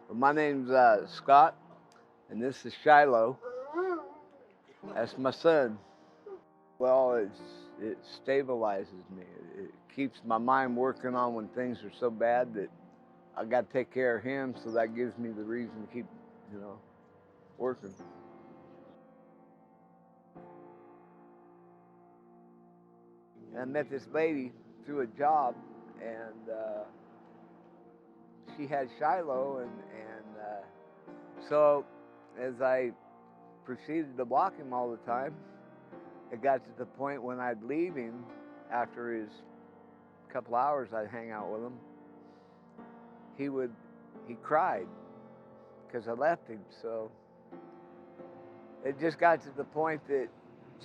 Well, my name's Scott, and this is Shiloh. That's my son. Well, it stabilizes me. It keeps my mind working on when things are so bad that I got to take care of him. So that gives me the reason to keep, you know, working. And I met this lady through a job, and she had Shiloh, and so as I proceeded to walk him all the time, it got to the point when I'd leave him after his couple hours I'd hang out with him, he cried because I left him. So it just got to the point that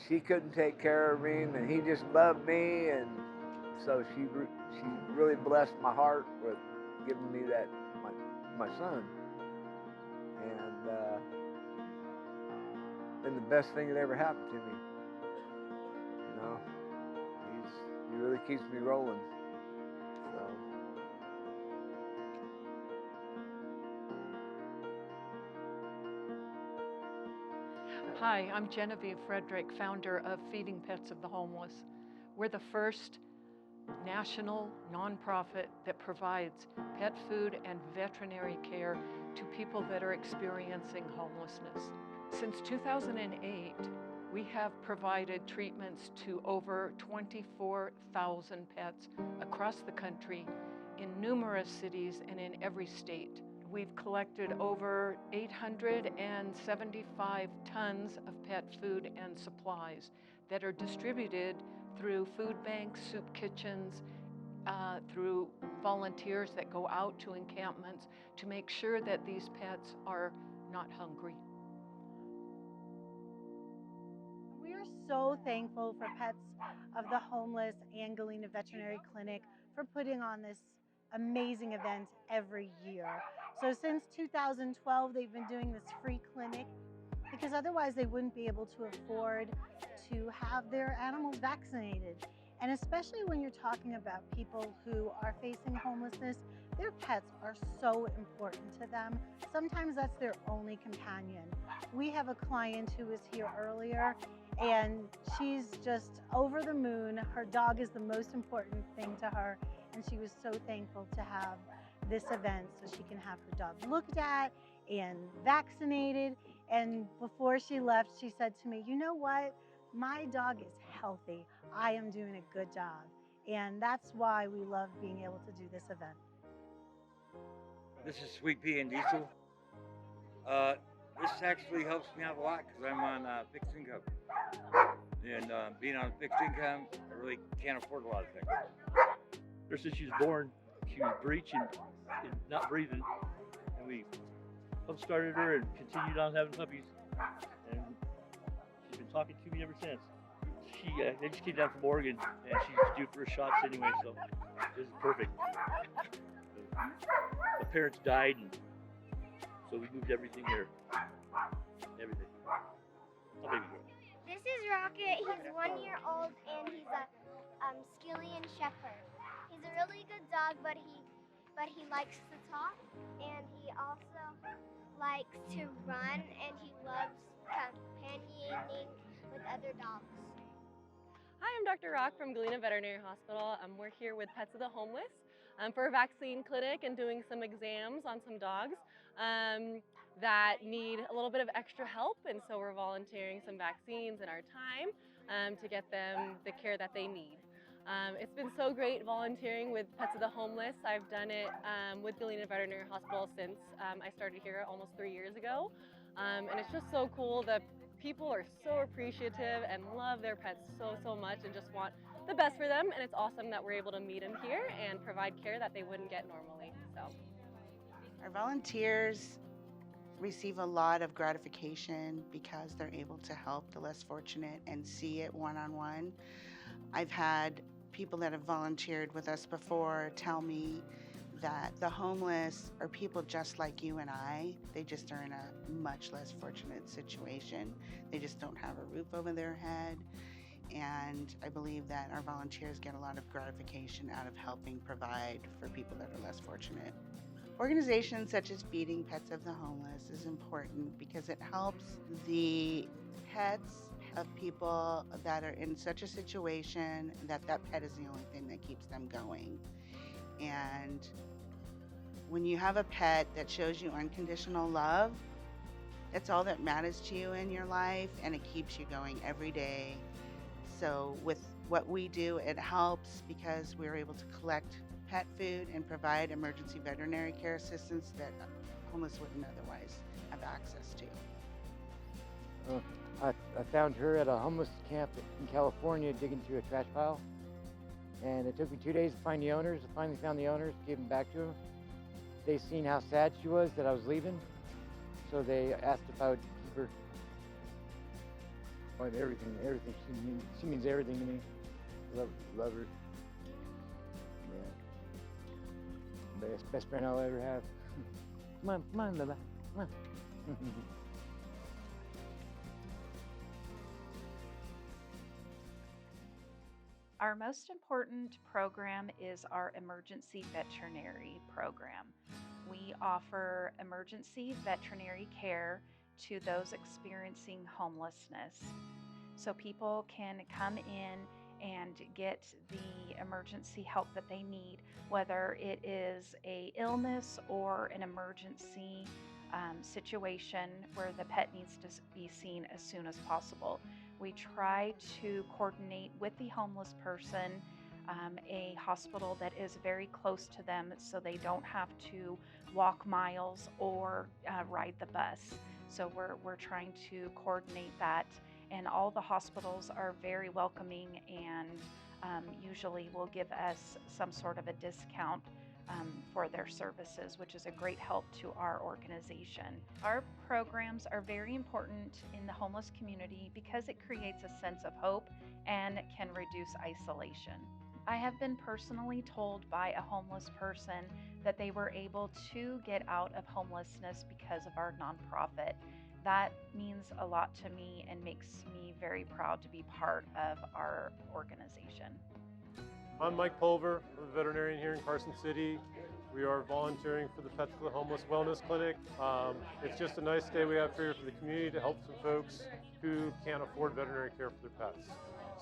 she couldn't take care of him, and he just loved me, and so she really blessed my heart with giving me that my son, and been the best thing that ever happened to me. You know, he really keeps me rolling. So. Hi, I'm Genevieve Frederick, founder of Feeding Pets of the Homeless. We're the first national nonprofit that provides pet food and veterinary care to people that are experiencing homelessness. Since 2008, we have provided treatments to over 24,000 pets across the country in numerous cities and in every state. We've collected over 875 tons of pet food and supplies that are distributed through food banks, soup kitchens, through volunteers that go out to encampments to make sure that these pets are not hungry. We are so thankful for Pets of the Homeless and Galena Veterinary Clinic for putting on this amazing event every year. So since 2012, they've been doing this free clinic because otherwise they wouldn't be able to afford to have their animals vaccinated. And especially when you're talking about people who are facing homelessness, their pets are so important to them. Sometimes that's their only companion. We have a client who was here earlier, and she's just over the moon. Her dog is the most important thing to her, and she was so thankful to have this event so she can have her dog looked at and vaccinated. And before she left, she said to me, "You know what? My dog is healthy. I am doing a good job." And that's why we love being able to do this event. This is Sweet Pea and Diesel. Uh, this actually helps me out a lot because I'm on fixed income. And being on fixed income, I really can't afford a lot of things. Ever since she was born, she was breaching and not breathing. And we pump started her and continued on having puppies. And she's been talking to me ever since. They just came down from Oregon and she's due for her shots anyway, so this is perfect. The parents died, and so we moved everything here. Everything. Oh, baby girl. This is Rocket. He's 1 year old and he's a Skillian Shepherd. He's a really good dog, but he likes to talk, and he also likes to run, and he loves companioning with other dogs. Hi, I'm Dr. Rock from Galena Veterinary Hospital. We're here with Pets of the Homeless for a vaccine clinic and doing some exams on some dogs that need a little bit of extra help, and so we're volunteering some vaccines in our time to get them the care that they need. It's been so great volunteering with Pets of the Homeless. I've done it with Galena Veterinary Hospital since I started here almost 3 years ago, and it's just so cool. The people are so appreciative and love their pets so much and just want the best for them, and it's awesome that we're able to meet them here and provide care that they wouldn't get normally. So our volunteers receive a lot of gratification because they're able to help the less fortunate and see it one-on-one. I've had people that have volunteered with us before tell me that the homeless are people just like you and I. They just are in a much less fortunate situation. They just don't have a roof over their head. And I believe that our volunteers get a lot of gratification out of helping provide for people that are less fortunate. Organizations such as Feeding Pets of the Homeless is important because it helps the pets of people that are in such a situation that that pet is the only thing that keeps them going. And when you have a pet that shows you unconditional love, that's all that matters to you in your life, and it keeps you going every day. So with what we do, it helps because we're able to collect pet food and provide emergency veterinary care assistance that homeless wouldn't otherwise have access to. I found her at a homeless camp in California digging through a trash pile. And it took me 2 days to find the owners. I finally found the owners, gave them back to them. They seen how sad she was that I was leaving. So they asked if I would keep her. Oh, everything. She means everything to me. Love her. Yeah. Best friend I'll ever have. Come on, Lola. Come on. Our most important program is our emergency veterinary program. We offer emergency veterinary care to those experiencing homelessness. So people can come in and get the emergency help that they need, whether it is an illness or an emergency situation where the pet needs to be seen as soon as possible. We try to coordinate with the homeless person a hospital that is very close to them so they don't have to walk miles or ride the bus. So we're trying to coordinate that, and all the hospitals are very welcoming and usually will give us some sort of a discount for their services, which is a great help to our organization. Our programs are very important in the homeless community because it creates a sense of hope and can reduce isolation. I have been personally told by a homeless person that they were able to get out of homelessness because of our nonprofit. That means a lot to me and makes me very proud to be part of our organization. I'm Mike Pulver. I'm a veterinarian here in Carson City. We are volunteering for the Pets for the Homeless Wellness Clinic. It's just a nice day we have here for the community to help some folks who can't afford veterinary care for their pets.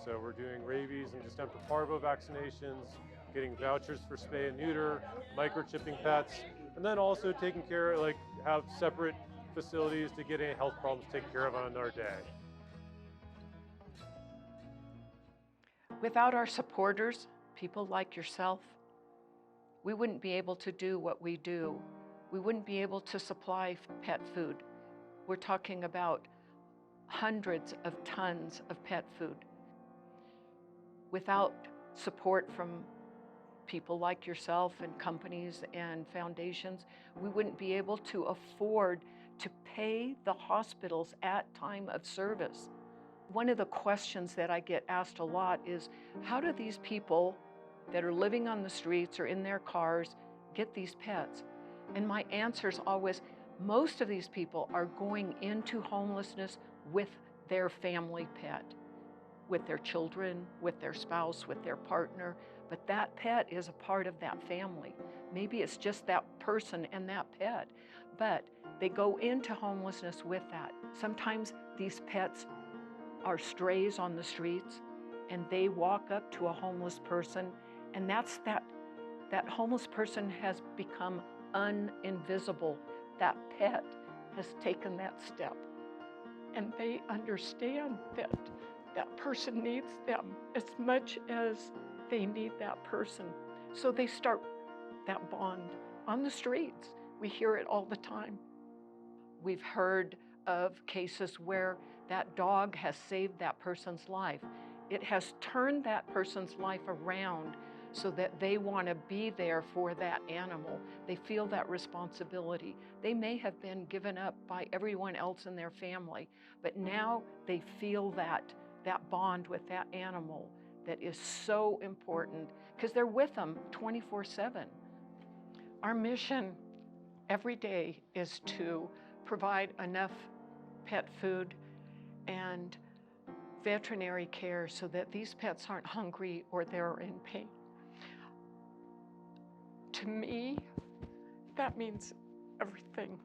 So we're doing rabies and distemper parvo vaccinations, getting vouchers for spay and neuter, microchipping pets, and then also taking care, have separate facilities to get any health problems taken care of on another day. Without our supporters, people like yourself, we wouldn't be able to do what we do. We wouldn't be able to supply pet food. We're talking about hundreds of tons of pet food. Without support from people like yourself and companies and foundations, we wouldn't be able to afford to pay the hospitals at time of service. One of the questions that I get asked a lot is, how do these people that are living on the streets or in their cars get these pets? And my answer is always, most of these people are going into homelessness with their family pet, with their children, with their spouse, with their partner, but that pet is a part of that family. Maybe it's just that person and that pet, but they go into homelessness with that. Sometimes these pets are strays on the streets and they walk up to a homeless person, and that homeless person has become uninvisible. That pet has taken that step, and they understand that that person needs them as much as they need that person. So they start that bond on the streets. We hear it all the time. We've heard of cases where that dog has saved that person's life. It has turned that person's life around so that they want to be there for that animal. They feel that responsibility. They may have been given up by everyone else in their family, but now they feel that bond with that animal that is so important because they're with them 24/7. Our mission every day is to provide enough pet food and veterinary care so that these pets aren't hungry or they're in pain. To me, That means everything.